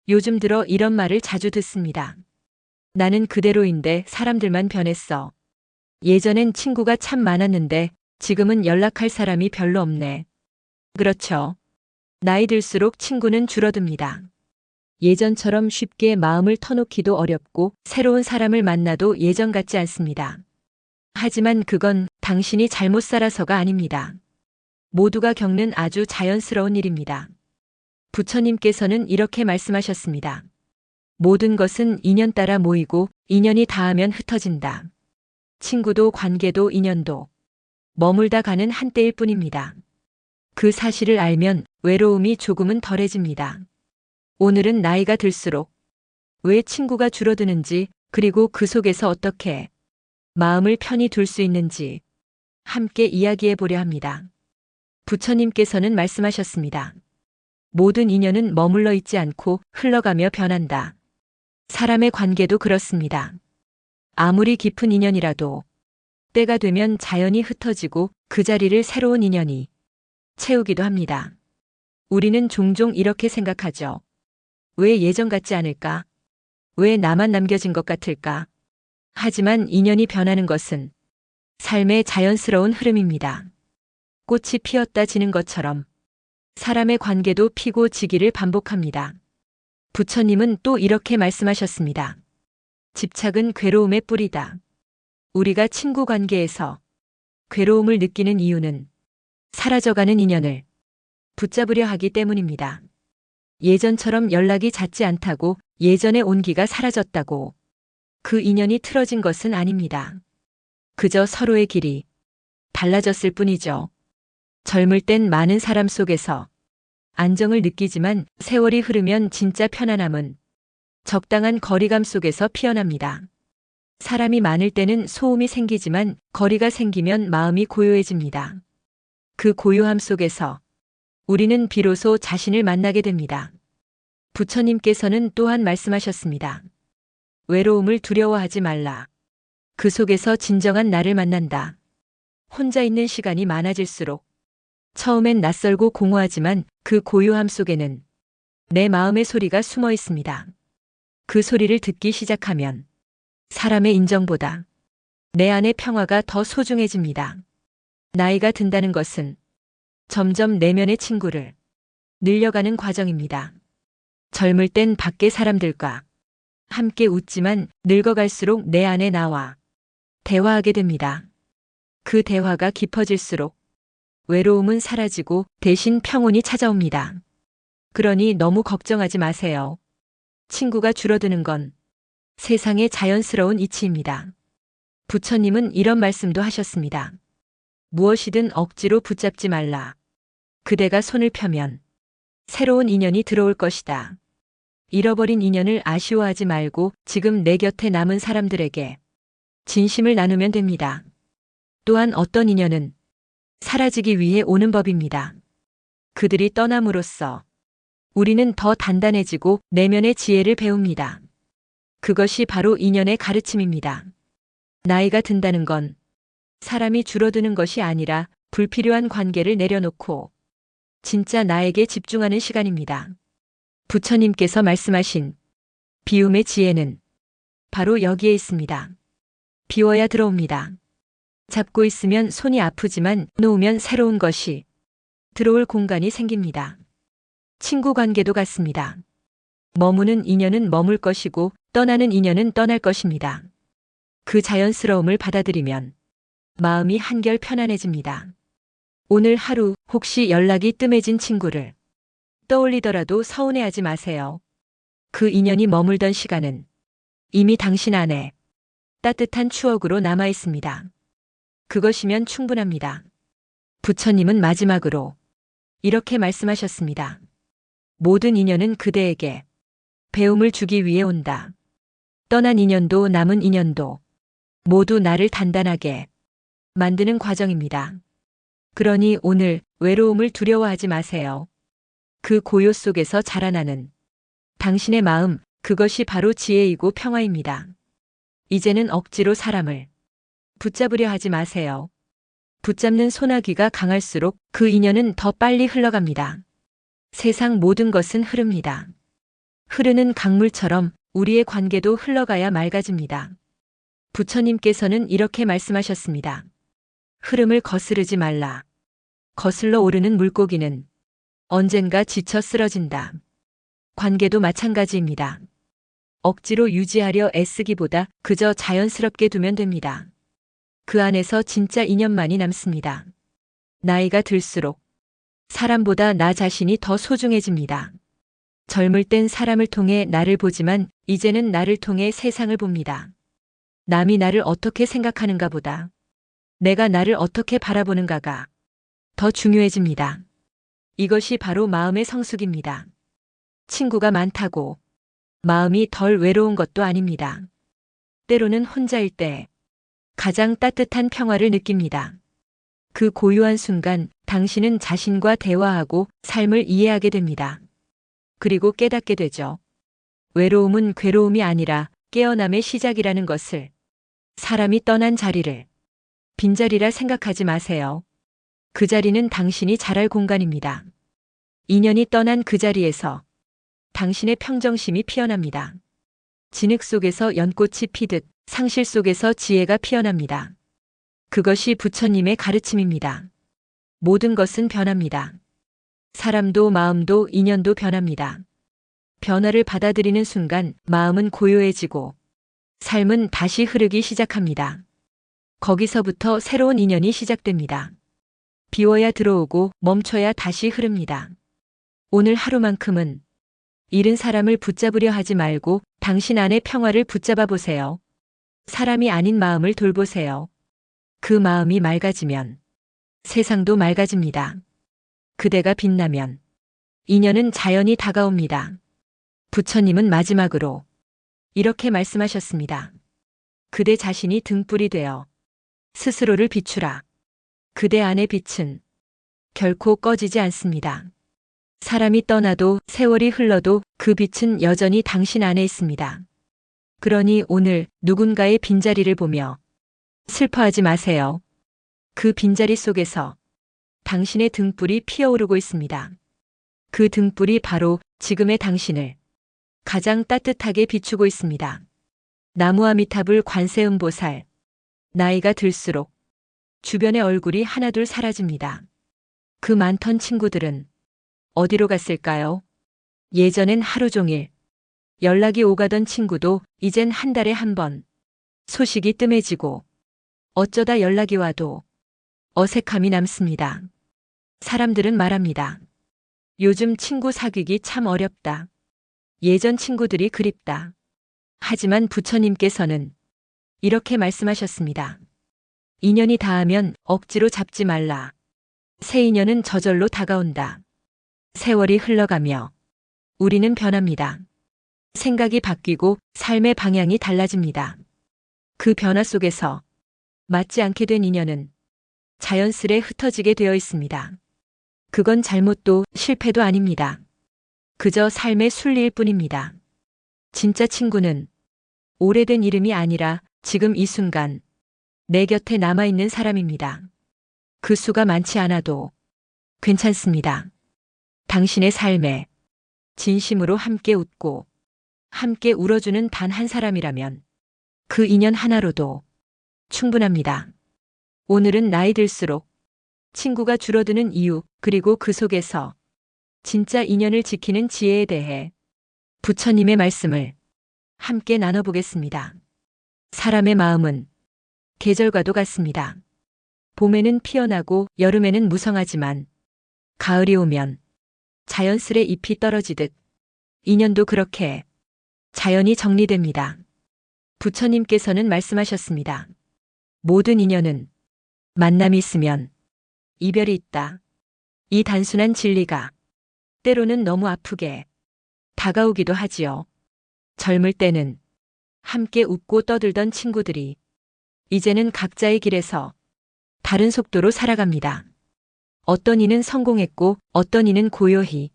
요즘 들어 이런 말을 자주 듣습니다. 나는 그대로인데 사람들만 변했어. 예전엔 친구가 참 많았는데 지금은 연락할 사람이 별로 없네. 그렇죠. 나이 들수록 친구는 줄어듭니다. 예전처럼 쉽게 마음을 터놓기도 어렵고 새로운 사람을 만나도 예전 같지 않습니다. 하지만 그건 당신이 잘못 살아서가 아닙니다. 모두가 겪는 아주 자연스러운 일입니다. 부처님께서는 이렇게 말씀하셨습니다. 모든 것은 인연 따라 모이고 인연이 닿으면 흩어진다. 친구도 관계도 인연도 머물다 가는 한때일 뿐입니다. 그 사실을 알면 외로움이 조금은 덜해집니다. 오늘은 나이가 들수록 왜 친구가 줄어드는지, 그리고 그 속에서 어떻게 마음을 편히 둘 수 있는지 함께 이야기해 보려 합니다. 부처님께서는 말씀하셨습니다. 모든 인연은 머물러 있지 않고 흘러가며 변한다. 사람의 관계도 그렇습니다. 아무리 깊은 인연이라도 때가 되면 자연히 흩어지고 그 자리를 새로운 인연이 채우기도 합니다. 우리는 종종 이렇게 생각하죠. 왜 예전 같지 않을까? 왜 나만 남겨진 것 같을까? 하지만 인연이 변하는 것은 삶의 자연스러운 흐름입니다. 꽃이 피었다 지는 것처럼 사람의 관계도 피고 지기를 반복합니다. 부처님은 또 이렇게 말씀하셨습니다. 집착은 괴로움의 뿌리다. 우리가 친구 관계에서 괴로움을 느끼는 이유는 사라져가는 인연을 붙잡으려 하기 때문입니다. 예전처럼 연락이 잦지 않다고, 예전의 온기가 사라졌다고 그 인연이 틀어진 것은 아닙니다. 그저 서로의 길이 달라졌을 뿐이죠. 젊을 땐 많은 사람 속에서 안정을 느끼지만 세월이 흐르면 진짜 편안함은 적당한 거리감 속에서 피어납니다. 사람이 많을 때는 소음이 생기지만 거리가 생기면 마음이 고요해집니다. 그 고요함 속에서 우리는 비로소 자신을 만나게 됩니다. 부처님께서는 또한 말씀하셨습니다. 외로움을 두려워하지 말라. 그 속에서 진정한 나를 만난다. 혼자 있는 시간이 많아질수록 처음엔 낯설고 공허하지만 그 고요함 속에는 내 마음의 소리가 숨어 있습니다. 그 소리를 듣기 시작하면 사람의 인정보다 내 안의 평화가 더 소중해집니다. 나이가 든다는 것은 점점 내면의 친구를 늘려가는 과정입니다. 젊을 땐 밖의 사람들과 함께 웃지만 늙어갈수록 내 안에 나와 대화하게 됩니다. 그 대화가 깊어질수록 외로움은 사라지고 대신 평온이 찾아옵니다. 그러니 너무 걱정하지 마세요. 친구가 줄어드는 건 세상의 자연스러운 이치입니다. 부처님은 이런 말씀도 하셨습니다. 무엇이든 억지로 붙잡지 말라. 그대가 손을 펴면 새로운 인연이 들어올 것이다. 잃어버린 인연을 아쉬워하지 말고 지금 내 곁에 남은 사람들에게 진심을 나누면 됩니다. 또한 어떤 인연은 사라지기 위해 오는 법입니다. 그들이 떠남으로써 우리는 더 단단해지고 내면의 지혜를 배웁니다. 그것이 바로 인연의 가르침입니다. 나이가 든다는 건 사람이 줄어드는 것이 아니라 불필요한 관계를 내려놓고 진짜 나에게 집중하는 시간입니다. 부처님께서 말씀하신 비움의 지혜는 바로 여기에 있습니다. 비워야 들어옵니다. 잡고 있으면 손이 아프지만 놓으면 새로운 것이 들어올 공간이 생깁니다. 친구 관계도 같습니다. 머무는 인연은 머물 것이고 떠나는 인연은 떠날 것입니다. 그 자연스러움을 받아들이면 마음이 한결 편안해집니다. 오늘 하루 혹시 연락이 뜸해진 친구를 떠올리더라도 서운해하지 마세요. 그 인연이 머물던 시간은 이미 당신 안에 따뜻한 추억으로 남아 있습니다. 그것이면 충분합니다. 부처님은 마지막으로 이렇게 말씀하셨습니다. 모든 인연은 그대에게 배움을 주기 위해 온다. 떠난 인연도 남은 인연도 모두 나를 단단하게 만드는 과정입니다. 그러니 오늘 외로움을 두려워하지 마세요. 그 고요 속에서 자라나는 당신의 마음, 그것이 바로 지혜이고 평화입니다. 이제는 억지로 사람을 붙잡으려 하지 마세요. 붙잡는 소나기가 강할수록 그 인연은 더 빨리 흘러갑니다. 세상 모든 것은 흐릅니다. 흐르는 강물처럼 우리의 관계도 흘러가야 맑아집니다. 부처님께서는 이렇게 말씀하셨습니다. 흐름을 거스르지 말라. 거슬러 오르는 물고기는 언젠가 지쳐 쓰러진다. 관계도 마찬가지입니다. 억지로 유지하려 애쓰기보다 그저 자연스럽게 두면 됩니다. 그 안에서 진짜 인연만이 남습니다. 나이가 들수록 사람보다 나 자신이 더 소중해집니다. 젊을 땐 사람을 통해 나를 보지만 이제는 나를 통해 세상을 봅니다. 남이 나를 어떻게 생각하는가 보다 내가 나를 어떻게 바라보는가가 더 중요해집니다. 이것이 바로 마음의 성숙입니다. 친구가 많다고 마음이 덜 외로운 것도 아닙니다. 때로는 혼자일 때 가장 따뜻한 평화를 느낍니다. 그 고요한 순간 당신은 자신과 대화하고 삶을 이해하게 됩니다. 그리고 깨닫게 되죠. 외로움은 괴로움이 아니라 깨어남의 시작이라는 것을. 사람이 떠난 자리를 빈자리라 생각하지 마세요. 그 자리는 당신이 자랄 공간입니다. 인연이 떠난 그 자리에서 당신의 평정심이 피어납니다. 진흙 속에서 연꽃이 피듯 상실 속에서 지혜가 피어납니다. 그것이 부처님의 가르침입니다. 모든 것은 변합니다. 사람도 마음도 인연도 변합니다. 변화를 받아들이는 순간 마음은 고요해지고 삶은 다시 흐르기 시작합니다. 거기서부터 새로운 인연이 시작됩니다. 비워야 들어오고 멈춰야 다시 흐릅니다. 오늘 하루만큼은 잃은 사람을 붙잡으려 하지 말고 당신 안의 평화를 붙잡아 보세요. 사람이 아닌 마음을 돌보세요. 그 마음이 맑아지면 세상도 맑아집니다. 그대가 빛나면 인연은 자연히 다가옵니다. 부처님은 마지막으로 이렇게 말씀하셨습니다. 그대 자신이 등불이 되어 스스로를 비추라. 그대 안의 빛은 결코 꺼지지 않습니다. 사람이 떠나도 세월이 흘러도 그 빛은 여전히 당신 안에 있습니다. 그러니 오늘 누군가의 빈자리를 보며 슬퍼하지 마세요. 그 빈자리 속에서 당신의 등불이 피어오르고 있습니다. 그 등불이 바로 지금의 당신을 가장 따뜻하게 비추고 있습니다. 나무아미타불 관세음보살. 나이가 들수록 주변의 얼굴이 하나둘 사라집니다. 그 많던 친구들은 어디로 갔을까요? 예전엔 하루 종일 연락이 오가던 친구도 이젠 한 달에 한 번 소식이 뜸해지고 어쩌다 연락이 와도 어색함이 남습니다. 사람들은 말합니다. 요즘 친구 사귀기 참 어렵다. 예전 친구들이 그립다. 하지만 부처님께서는 이렇게 말씀하셨습니다. 인연이 닿으면 억지로 잡지 말라. 새 인연은 저절로 다가온다. 세월이 흘러가며 우리는 변합니다. 생각이 바뀌고 삶의 방향이 달라집니다. 그 변화 속에서 맞지 않게 된 인연은 자연스레 흩어지게 되어 있습니다. 그건 잘못도 실패도 아닙니다. 그저 삶의 순리일 뿐입니다. 진짜 친구는 오래된 이름이 아니라 지금 이 순간 내 곁에 남아있는 사람입니다. 그 수가 많지 않아도 괜찮습니다. 당신의 삶에 진심으로 함께 웃고 함께 울어주는 단 한 사람이라면 그 인연 하나로도 충분합니다. 오늘은 나이 들수록 친구가 줄어드는 이유 그리고 그 속에서 진짜 인연을 지키는 지혜에 대해 부처님의 말씀을 함께 나눠보겠습니다. 사람의 마음은 계절과도 같습니다. 봄에는 피어나고 여름에는 무성하지만 가을이 오면 자연스레 잎이 떨어지듯 인연도 그렇게 자연히 정리됩니다. 부처님께서는 말씀하셨습니다. 모든 인연은 만남이 있으면 이별이 있다. 이 단순한 진리가 때로는 너무 아프게 다가오기도 하지요. 젊을 때는 함께 웃고 떠들던 친구들이 이제는 각자의 길에서 다른 속도로 살아갑니다. 어떤 이는 성공했고 어떤 이는 고요히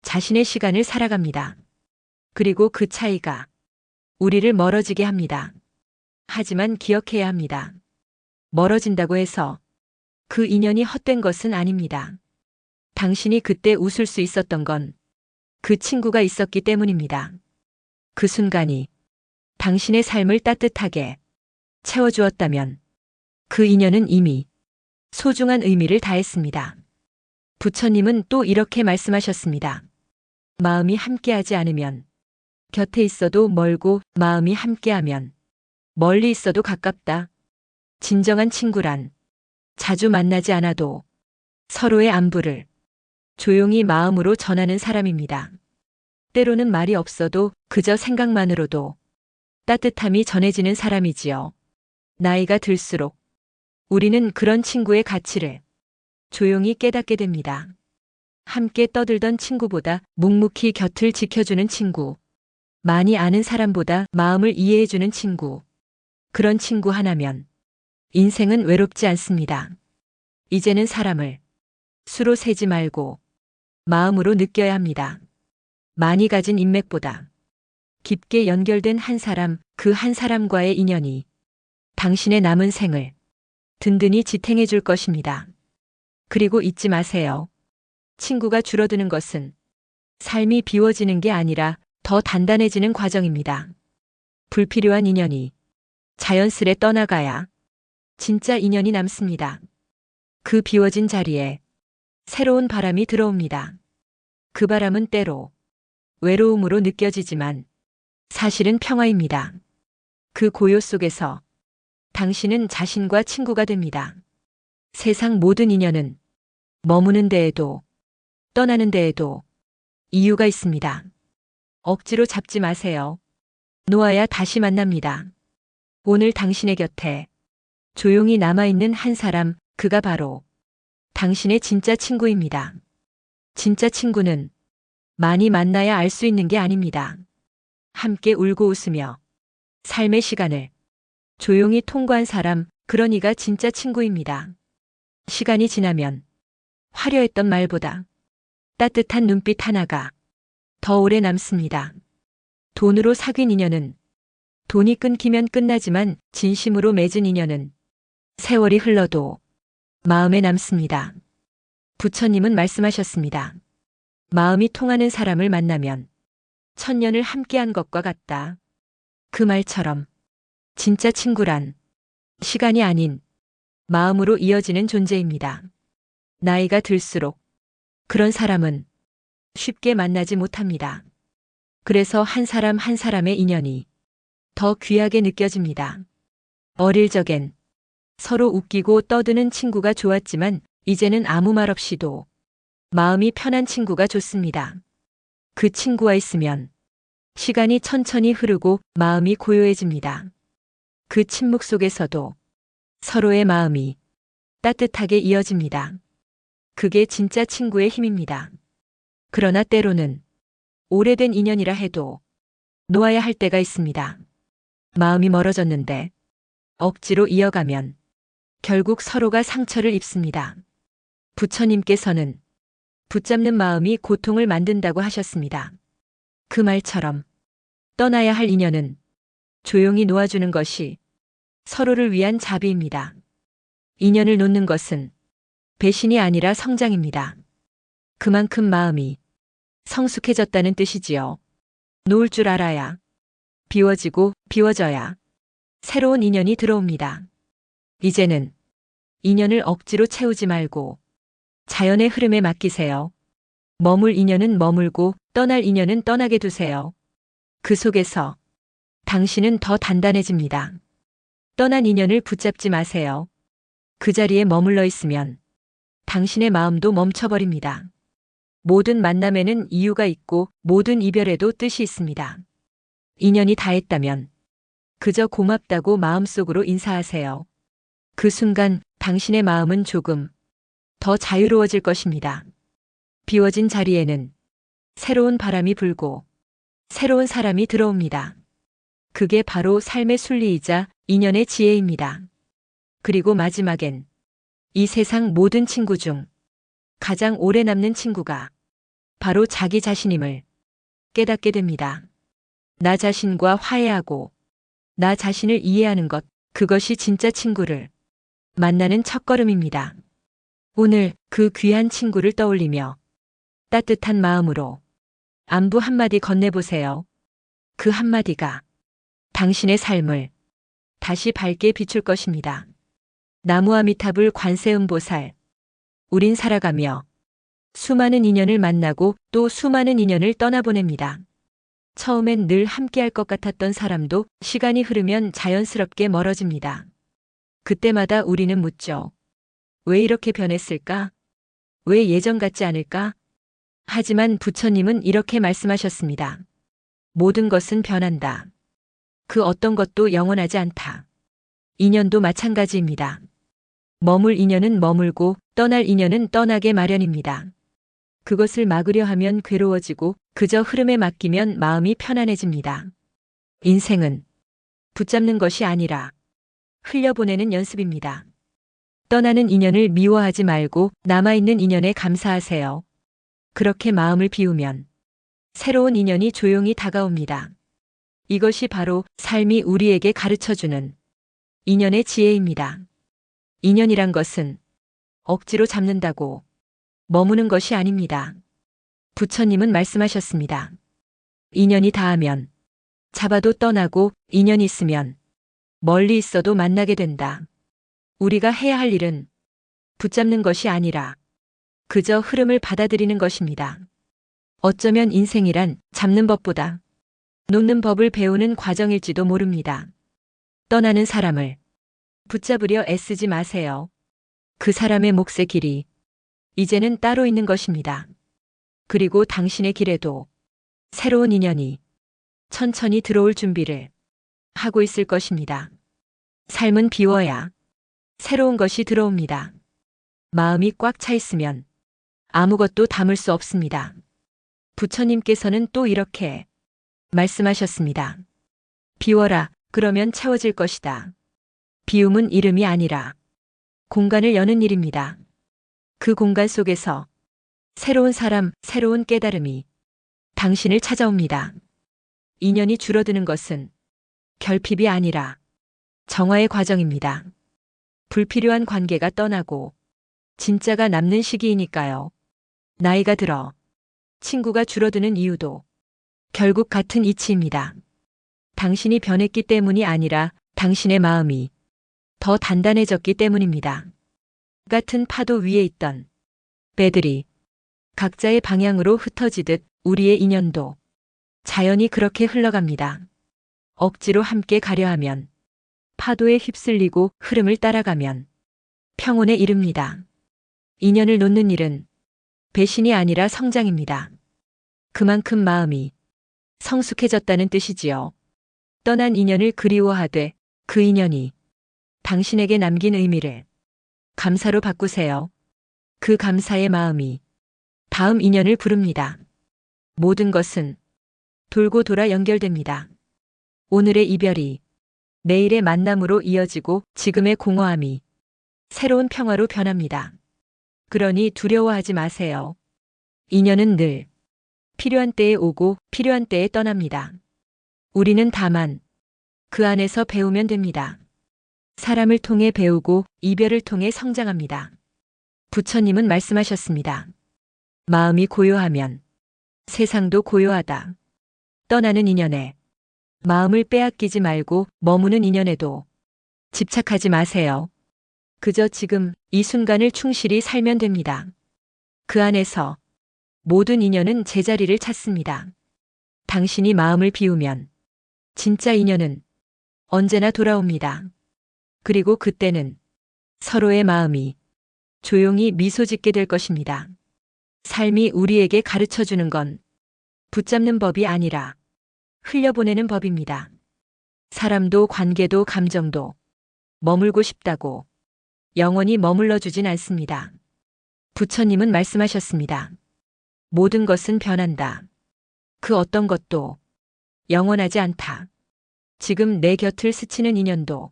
자신의 시간을 살아갑니다. 그리고 그 차이가 우리를 멀어지게 합니다. 하지만 기억해야 합니다. 멀어진다고 해서 그 인연이 헛된 것은 아닙니다. 당신이 그때 웃을 수 있었던 건 그 친구가 있었기 때문입니다. 그 순간이 당신의 삶을 따뜻하게 채워주었다면 그 인연은 이미 소중한 의미를 다했습니다. 부처님은 또 이렇게 말씀하셨습니다. 마음이 함께하지 않으면 곁에 있어도 멀고 마음이 함께하면 멀리 있어도 가깝다. 진정한 친구란 자주 만나지 않아도 서로의 안부를 조용히 마음으로 전하는 사람입니다. 때로는 말이 없어도 그저 생각만으로도 따뜻함이 전해지는 사람이지요. 나이가 들수록 우리는 그런 친구의 가치를 조용히 깨닫게 됩니다. 함께 떠들던 친구보다 묵묵히 곁을 지켜주는 친구, 많이 아는 사람보다 마음을 이해해주는 친구, 그런 친구 하나면 인생은 외롭지 않습니다. 이제는 사람을 수로 세지 말고 마음으로 느껴야 합니다. 많이 가진 인맥보다 깊게 연결된 한 사람, 그 한 사람과의 인연이 당신의 남은 생을 든든히 지탱해 줄 것입니다. 그리고 잊지 마세요. 친구가 줄어드는 것은 삶이 비워지는 게 아니라 더 단단해지는 과정입니다. 불필요한 인연이 자연스레 떠나가야 진짜 인연이 남습니다. 그 비워진 자리에 새로운 바람이 들어옵니다. 그 바람은 때로 외로움으로 느껴지지만 사실은 평화입니다. 그 고요 속에서 당신은 자신과 친구가 됩니다. 세상 모든 인연은 머무는 데에도 떠나는 데에도 이유가 있습니다. 억지로 잡지 마세요. 놓아야 다시 만납니다. 오늘 당신의 곁에 조용히 남아있는 한 사람, 그가 바로 당신의 진짜 친구입니다. 진짜 친구는 많이 만나야 알 수 있는 게 아닙니다. 함께 울고 웃으며 삶의 시간을 조용히 통과한 사람, 그런 이가 진짜 친구입니다. 시간이 지나면 화려했던 말보다 따뜻한 눈빛 하나가 더 오래 남습니다. 돈으로 사귄 인연은 돈이 끊기면 끝나지만 진심으로 맺은 인연은 세월이 흘러도 마음에 남습니다. 부처님은 말씀하셨습니다. 마음이 통하는 사람을 만나면 천년을 함께한 것과 같다. 그 말처럼 진짜 친구란 시간이 아닌 마음으로 이어지는 존재입니다. 나이가 들수록 그런 사람은 쉽게 만나지 못합니다. 그래서 한 사람 한 사람의 인연이 더 귀하게 느껴집니다. 어릴 적엔 서로 웃기고 떠드는 친구가 좋았지만 이제는 아무 말 없이도 마음이 편한 친구가 좋습니다. 그 친구와 있으면 시간이 천천히 흐르고 마음이 고요해집니다. 그 침묵 속에서도 서로의 마음이 따뜻하게 이어집니다. 그게 진짜 친구의 힘입니다. 그러나 때로는 오래된 인연이라 해도 놓아야 할 때가 있습니다. 마음이 멀어졌는데 억지로 이어가면 결국 서로가 상처를 입습니다. 부처님께서는 붙잡는 마음이 고통을 만든다고 하셨습니다. 그 말처럼 떠나야 할 인연은 조용히 놓아주는 것이 서로를 위한 자비입니다. 인연을 놓는 것은 배신이 아니라 성장입니다. 그만큼 마음이 성숙해졌다는 뜻이지요. 놓을 줄 알아야 비워지고 비워져야 새로운 인연이 들어옵니다. 이제는 인연을 억지로 채우지 말고 자연의 흐름에 맡기세요. 머물 인연은 머물고 떠날 인연은 떠나게 두세요. 그 속에서 당신은 더 단단해집니다. 떠난 인연을 붙잡지 마세요. 그 자리에 머물러 있으면 당신의 마음도 멈춰버립니다. 모든 만남에는 이유가 있고 모든 이별에도 뜻이 있습니다. 인연이 다했다면 그저 고맙다고 마음속으로 인사하세요. 그 순간 당신의 마음은 조금 더 자유로워질 것입니다. 비워진 자리에는 새로운 바람이 불고 새로운 사람이 들어옵니다. 그게 바로 삶의 순리이자 인연의 지혜입니다. 그리고 마지막엔 이 세상 모든 친구 중 가장 오래 남는 친구가 바로 자기 자신임을 깨닫게 됩니다. 나 자신과 화해하고 나 자신을 이해하는 것, 그것이 진짜 친구를 만나는 첫걸음입니다. 오늘 그 귀한 친구를 떠올리며 따뜻한 마음으로 안부 한마디 건네보세요. 그 한마디가 당신의 삶을 다시 밝게 비출 것입니다. 나무아미타불 관세음보살. 우린 살아가며 수많은 인연을 만나고 또 수많은 인연을 떠나보냅니다. 처음엔 늘 함께할 것 같았던 사람도 시간이 흐르면 자연스럽게 멀어집니다. 그때마다 우리는 묻죠. 왜 이렇게 변했을까? 왜 예전 같지 않을까? 하지만 부처님은 이렇게 말씀하셨습니다. 모든 것은 변한다. 그 어떤 것도 영원하지 않다. 인연도 마찬가지입니다. 머물 인연은 머물고 떠날 인연은 떠나게 마련입니다. 그것을 막으려 하면 괴로워지고 그저 흐름에 맡기면 마음이 편안해집니다. 인생은 붙잡는 것이 아니라 흘려보내는 연습입니다. 떠나는 인연을 미워하지 말고 남아있는 인연에 감사하세요. 그렇게 마음을 비우면 새로운 인연이 조용히 다가옵니다. 이것이 바로 삶이 우리에게 가르쳐주는 인연의 지혜입니다. 인연이란 것은 억지로 잡는다고 머무는 것이 아닙니다. 부처님은 말씀하셨습니다. 인연이 닿으면 잡아도 떠나고 인연이 있으면 멀리 있어도 만나게 된다. 우리가 해야 할 일은 붙잡는 것이 아니라 그저 흐름을 받아들이는 것입니다. 어쩌면 인생이란 잡는 법보다 놓는 법을 배우는 과정일지도 모릅니다. 떠나는 사람을 붙잡으려 애쓰지 마세요. 그 사람의 몫의 길이 이제는 따로 있는 것입니다. 그리고 당신의 길에도 새로운 인연이 천천히 들어올 준비를 하고 있을 것입니다. 삶은 비워야 새로운 것이 들어옵니다. 마음이 꽉 차 있으면 아무것도 담을 수 없습니다. 부처님께서는 또 이렇게 말씀하셨습니다. 비워라, 그러면 채워질 것이다. 비움은 이름이 아니라 공간을 여는 일입니다. 그 공간 속에서 새로운 사람, 새로운 깨달음이 당신을 찾아옵니다. 인연이 줄어드는 것은 결핍이 아니라 정화의 과정입니다. 불필요한 관계가 떠나고 진짜가 남는 시기이니까요. 나이가 들어 친구가 줄어드는 이유도 결국 같은 이치입니다. 당신이 변했기 때문이 아니라 당신의 마음이 더 단단해졌기 때문입니다. 같은 파도 위에 있던 배들이 각자의 방향으로 흩어지듯 우리의 인연도 자연히 그렇게 흘러갑니다. 억지로 함께 가려 하면 파도에 휩쓸리고 흐름을 따라가면 평온에 이릅니다. 인연을 놓는 일은 배신이 아니라 성장입니다. 그만큼 마음이 성숙해졌다는 뜻이지요. 떠난 인연을 그리워하되 그 인연이 당신에게 남긴 의미를 감사로 바꾸세요. 그 감사의 마음이 다음 인연을 부릅니다. 모든 것은 돌고 돌아 연결됩니다. 오늘의 이별이 내일의 만남으로 이어지고 지금의 공허함이 새로운 평화로 변합니다. 그러니 두려워하지 마세요. 인연은 늘 필요한 때에 오고 필요한 때에 떠납니다. 우리는 다만 그 안에서 배우면 됩니다. 사람을 통해 배우고 이별을 통해 성장합니다. 부처님은 말씀하셨습니다. 마음이 고요하면 세상도 고요하다. 떠나는 인연에 마음을 빼앗기지 말고 머무는 인연에도 집착하지 마세요. 그저 지금 이 순간을 충실히 살면 됩니다. 그 안에서 모든 인연은 제자리를 찾습니다. 당신이 마음을 비우면 진짜 인연은 언제나 돌아옵니다. 그리고 그때는 서로의 마음이 조용히 미소 짓게 될 것입니다. 삶이 우리에게 가르쳐주는 건 붙잡는 법이 아니라 흘려보내는 법입니다. 사람도 관계도 감정도 머물고 싶다고 영원히 머물러 주진 않습니다. 부처님은 말씀하셨습니다. 모든 것은 변한다. 그 어떤 것도 영원하지 않다. 지금 내 곁을 스치는 인연도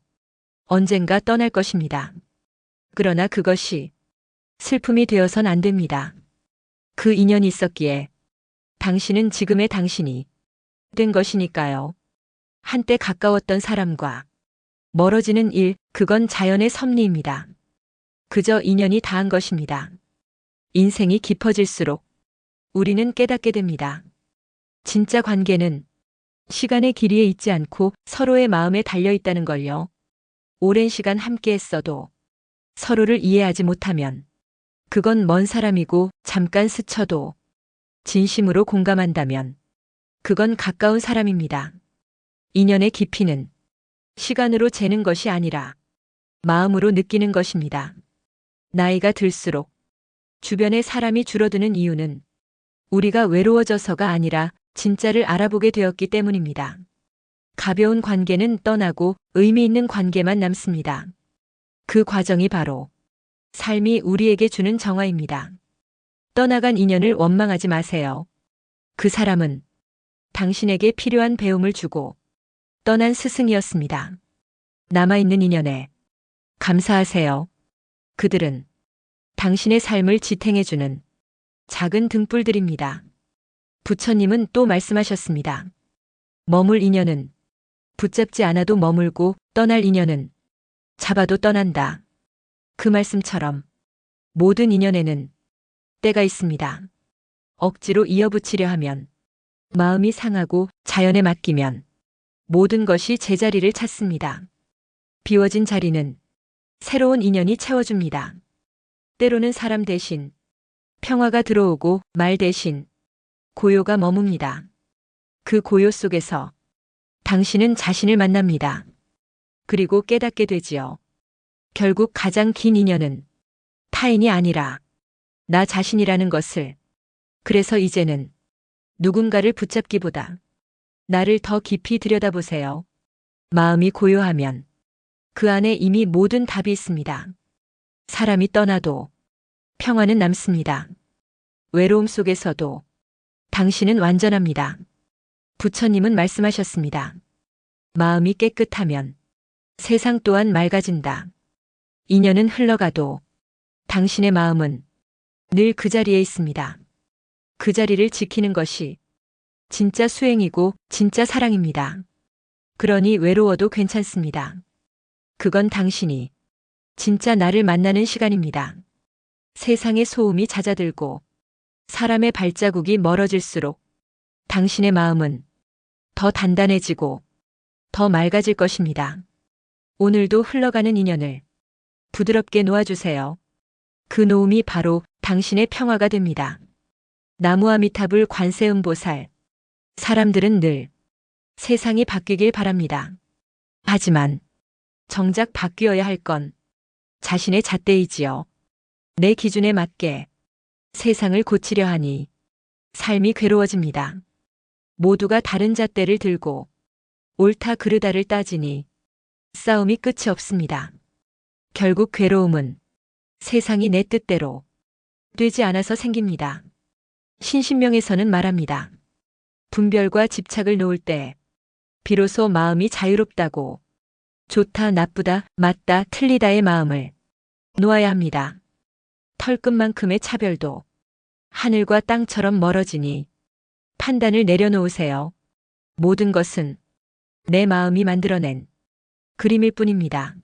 언젠가 떠날 것입니다. 그러나 그것이 슬픔이 되어선 안 됩니다. 그 인연이 있었기에 당신은 지금의 당신이 된 것이니까요. 한때 가까웠던 사람과 멀어지는 일, 그건 자연의 섭리입니다. 그저 인연이 닿은 것입니다. 인생이 깊어질수록 우리는 깨닫게 됩니다. 진짜 관계는 시간의 길이에 있지 않고 서로의 마음에 달려 있다는 걸요. 오랜 시간 함께 했어도 서로를 이해하지 못하면 그건 먼 사람이고, 잠깐 스쳐도 진심으로 공감한다면 그건 가까운 사람입니다. 인연의 깊이는 시간으로 재는 것이 아니라 마음으로 느끼는 것입니다. 나이가 들수록 주변에 사람이 줄어드는 이유는 우리가 외로워져서가 아니라 진짜를 알아보게 되었기 때문입니다. 가벼운 관계는 떠나고 의미 있는 관계만 남습니다. 그 과정이 바로 삶이 우리에게 주는 정화입니다. 떠나간 인연을 원망하지 마세요. 그 사람은 당신에게 필요한 배움을 주고 떠난 스승이었습니다. 남아있는 인연에 감사하세요. 그들은 당신의 삶을 지탱해주는 작은 등불들입니다. 부처님은 또 말씀하셨습니다. 머물 인연은 붙잡지 않아도 머물고 떠날 인연은 잡아도 떠난다. 그 말씀처럼 모든 인연에는 때가 있습니다. 억지로 이어붙이려 하면 마음이 상하고 자연에 맡기면 모든 것이 제자리를 찾습니다. 비워진 자리는 새로운 인연이 채워줍니다. 때로는 사람 대신 평화가 들어오고 말 대신 고요가 머뭅니다. 그 고요 속에서 당신은 자신을 만납니다. 그리고 깨닫게 되지요. 결국 가장 긴 인연은 타인이 아니라 나 자신이라는 것을. 그래서 이제는 누군가를 붙잡기보다 나를 더 깊이 들여다보세요. 마음이 고요하면 그 안에 이미 모든 답이 있습니다. 사람이 떠나도 평화는 남습니다. 외로움 속에서도 당신은 완전합니다. 부처님은 말씀하셨습니다. 마음이 깨끗하면 세상 또한 맑아진다. 인연은 흘러가도 당신의 마음은 늘 그 자리에 있습니다. 그 자리를 지키는 것이 진짜 수행이고 진짜 사랑입니다. 그러니 외로워도 괜찮습니다. 그건 당신이 진짜 나를 만나는 시간입니다. 세상의 소음이 잦아들고 사람의 발자국이 멀어질수록 당신의 마음은 더 단단해지고 더 맑아질 것입니다. 오늘도 흘러가는 인연을 부드럽게 놓아주세요. 그 놓음이 바로 당신의 평화가 됩니다. 나무아미타불 관세음보살. 사람들은 늘 세상이 바뀌길 바랍니다. 하지만 정작 바뀌어야 할 건 자신의 잣대이지요. 내 기준에 맞게 세상을 고치려 하니 삶이 괴로워집니다. 모두가 다른 잣대를 들고 옳다 그르다를 따지니 싸움이 끝이 없습니다. 결국 괴로움은 세상이 내 뜻대로 되지 않아서 생깁니다. 신신명에서는 말합니다. 분별과 집착을 놓을 때 비로소 마음이 자유롭다고. 좋다, 나쁘다, 맞다, 틀리다의 마음을 놓아야 합니다. 털끝만큼의 차별도 하늘과 땅처럼 멀어지니 판단을 내려놓으세요. 모든 것은 내 마음이 만들어낸 그림일 뿐입니다.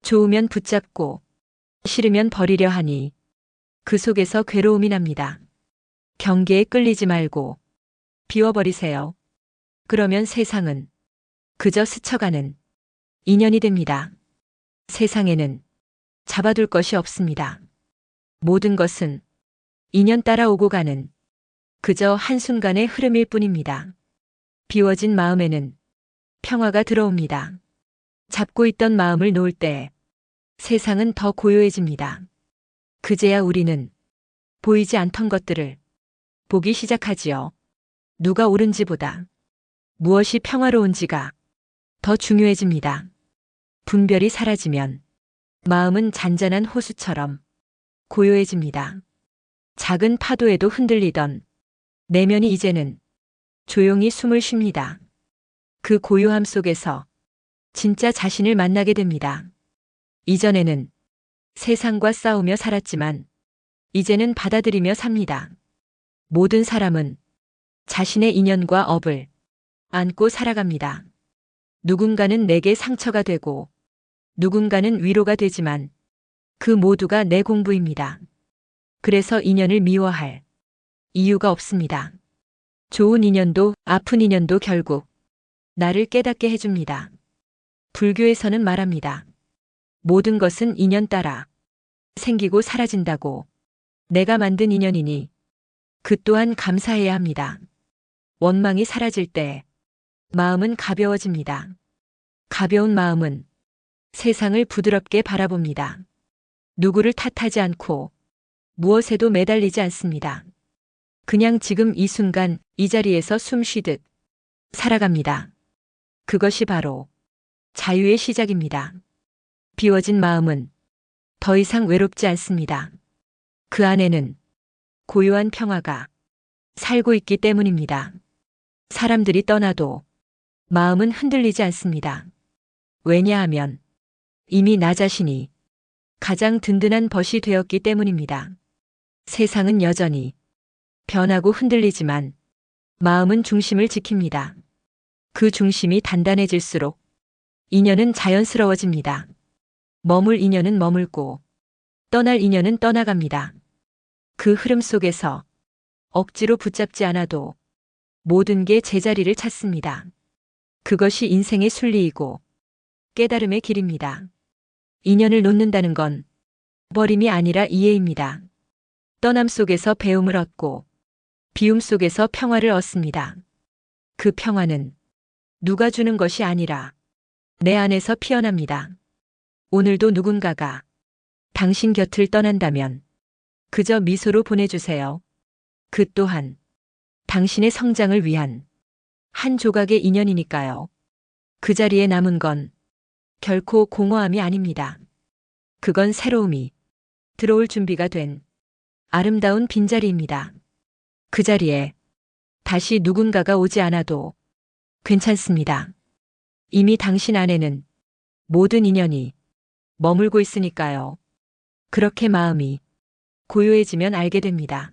좋으면 붙잡고 싫으면 버리려 하니 그 속에서 괴로움이 납니다. 경계에 끌리지 말고 비워버리세요. 그러면 세상은 그저 스쳐가는 인연이 됩니다. 세상에는 잡아둘 것이 없습니다. 모든 것은 인연 따라 오고 가는 그저 한순간의 흐름일 뿐입니다. 비워진 마음에는 평화가 들어옵니다. 잡고 있던 마음을 놓을 때 세상은 더 고요해집니다. 그제야 우리는 보이지 않던 것들을 보기 시작하지요. 누가 옳은지보다 무엇이 평화로운지가 더 중요해집니다. 분별이 사라지면 마음은 잔잔한 호수처럼 고요해집니다. 작은 파도에도 흔들리던 내면이 이제는 조용히 숨을 쉽니다. 그 고요함 속에서 진짜 자신을 만나게 됩니다. 이전에는 세상과 싸우며 살았지만 이제는 받아들이며 삽니다. 모든 사람은 자신의 인연과 업을 안고 살아갑니다. 누군가는 내게 상처가 되고 누군가는 위로가 되지만 그 모두가 내 공부입니다. 그래서 인연을 미워할 이유가 없습니다. 좋은 인연도 아픈 인연도 결국 나를 깨닫게 해줍니다. 불교에서는 말합니다. 모든 것은 인연 따라 생기고 사라진다고. 내가 만든 인연이니 그 또한 감사해야 합니다. 원망이 사라질 때 마음은 가벼워집니다. 가벼운 마음은 세상을 부드럽게 바라봅니다. 누구를 탓하지 않고 무엇에도 매달리지 않습니다. 그냥 지금 이 순간 이 자리에서 숨 쉬듯 살아갑니다. 그것이 바로 자유의 시작입니다. 비워진 마음은 더 이상 외롭지 않습니다. 그 안에는 고요한 평화가 살고 있기 때문입니다. 사람들이 떠나도 마음은 흔들리지 않습니다. 왜냐하면 이미 나 자신이 가장 든든한 벗이 되었기 때문입니다. 세상은 여전히 변하고 흔들리지만 마음은 중심을 지킵니다. 그 중심이 단단해질수록 인연은 자연스러워집니다. 머물 인연은 머물고 떠날 인연은 떠나갑니다. 그 흐름 속에서 억지로 붙잡지 않아도 모든 게 제자리를 찾습니다. 그것이 인생의 순리이고 깨달음의 길입니다. 인연을 놓는다는 건 버림이 아니라 이해입니다. 떠남 속에서 배움을 얻고 비움 속에서 평화를 얻습니다. 그 평화는 누가 주는 것이 아니라 내 안에서 피어납니다. 오늘도 누군가가 당신 곁을 떠난다면 그저 미소로 보내주세요. 그 또한 당신의 성장을 위한 한 조각의 인연이니까요. 그 자리에 남은 건 결코 공허함이 아닙니다. 그건 새로움이 들어올 준비가 된 아름다운 빈자리입니다. 그 자리에 다시 누군가가 오지 않아도 괜찮습니다. 이미 당신 안에는 모든 인연이 머물고 있으니까요. 그렇게 마음이 고요해지면 알게 됩니다.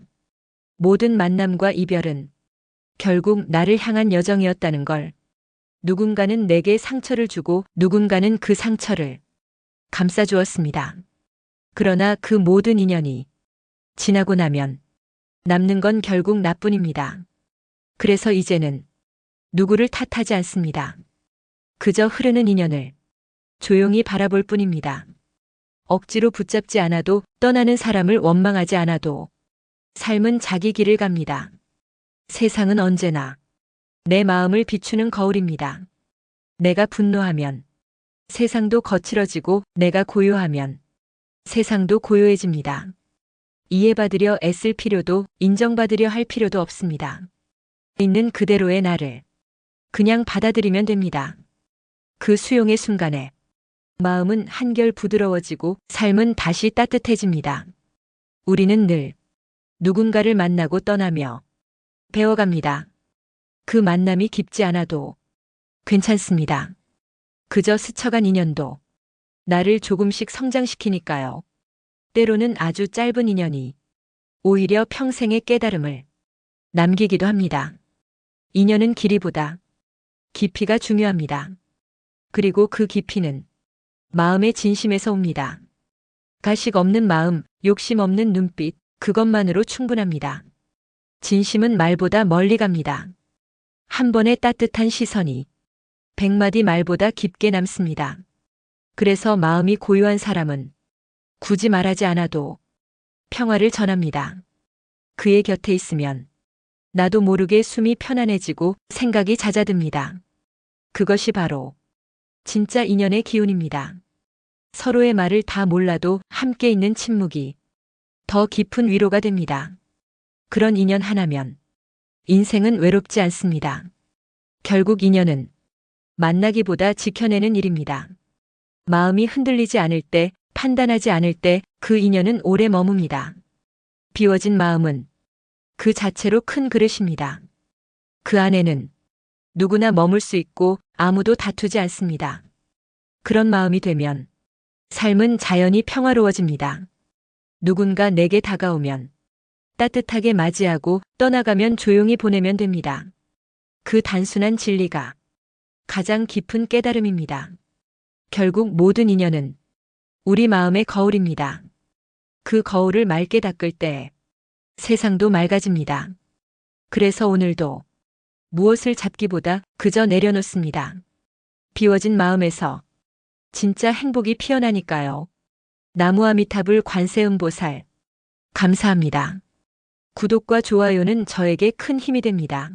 모든 만남과 이별은 결국 나를 향한 여정이었다는 걸. 누군가는 내게 상처를 주고 누군가는 그 상처를 감싸주었습니다. 그러나 그 모든 인연이 지나고 나면 남는 건 결국 나뿐입니다. 그래서 이제는 누구를 탓하지 않습니다. 그저 흐르는 인연을 조용히 바라볼 뿐입니다. 억지로 붙잡지 않아도 떠나는 사람을 원망하지 않아도 삶은 자기 길을 갑니다. 세상은 언제나 내 마음을 비추는 거울입니다. 내가 분노하면 세상도 거칠어지고 내가 고요하면 세상도 고요해집니다. 이해받으려 애쓸 필요도 인정받으려 할 필요도 없습니다. 있는 그대로의 나를 그냥 받아들이면 됩니다. 그 수용의 순간에 마음은 한결 부드러워지고 삶은 다시 따뜻해집니다. 우리는 늘 누군가를 만나고 떠나며 배워갑니다. 그 만남이 깊지 않아도 괜찮습니다. 그저 스쳐간 인연도 나를 조금씩 성장시키니까요. 때로는 아주 짧은 인연이 오히려 평생의 깨달음을 남기기도 합니다. 인연은 길이보다 깊이가 중요합니다. 그리고 그 깊이는 마음의 진심에서 옵니다. 가식 없는 마음, 욕심 없는 눈빛, 그것만으로 충분합니다. 진심은 말보다 멀리 갑니다. 한 번의 따뜻한 시선이 100마디 말보다 깊게 남습니다. 그래서 마음이 고요한 사람은 굳이 말하지 않아도 평화를 전합니다. 그의 곁에 있으면 나도 모르게 숨이 편안해지고 생각이 잦아듭니다. 그것이 바로 진짜 인연의 기운입니다. 서로의 말을 다 몰라도 함께 있는 침묵이 더 깊은 위로가 됩니다. 그런 인연 하나면 인생은 외롭지 않습니다. 결국 인연은 만나기보다 지켜내는 일입니다. 마음이 흔들리지 않을 때, 판단하지 않을 때 그 인연은 오래 머뭅니다. 비워진 마음은 그 자체로 큰 그릇입니다. 그 안에는 누구나 머물 수 있고 아무도 다투지 않습니다. 그런 마음이 되면 삶은 자연히 평화로워집니다. 누군가 내게 다가오면 따뜻하게 맞이하고 떠나가면 조용히 보내면 됩니다. 그 단순한 진리가 가장 깊은 깨달음입니다. 결국 모든 인연은 우리 마음의 거울입니다. 그 거울을 맑게 닦을 때 세상도 맑아집니다. 그래서 오늘도 무엇을 잡기보다 그저 내려놓습니다. 비워진 마음에서 진짜 행복이 피어나니까요. 나무아미타불 관세음보살. 감사합니다. 구독과 좋아요는 저에게 큰 힘이 됩니다.